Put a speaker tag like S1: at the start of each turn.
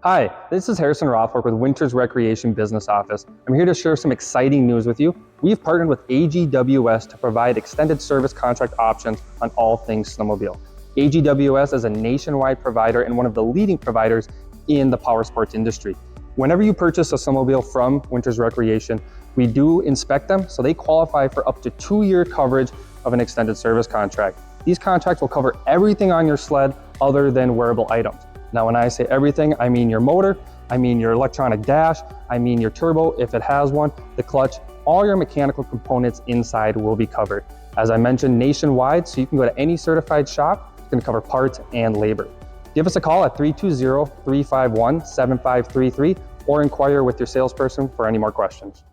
S1: Hi, this is Harrison Rothwork with Winters Recreation Business Office. I'm here to share some exciting news with you. We've partnered with AGWS to provide extended service contract options on all things snowmobile. AGWS is a nationwide provider and one of the leading providers in the power sports industry. Whenever you purchase a snowmobile from Winters Recreation, we do inspect them, so they qualify for up to 2-year coverage of an extended service contract. These contracts will cover everything on your sled other than wearable items. Now, when I say everything, I mean your motor, I mean your electronic dash, I mean your turbo, if it has one, the clutch, all your mechanical components inside will be covered. As I mentioned, nationwide, so you can go to any certified shop. It's going to cover parts and labor. Give us a call at 320-351-7533 or inquire with your salesperson for any more questions.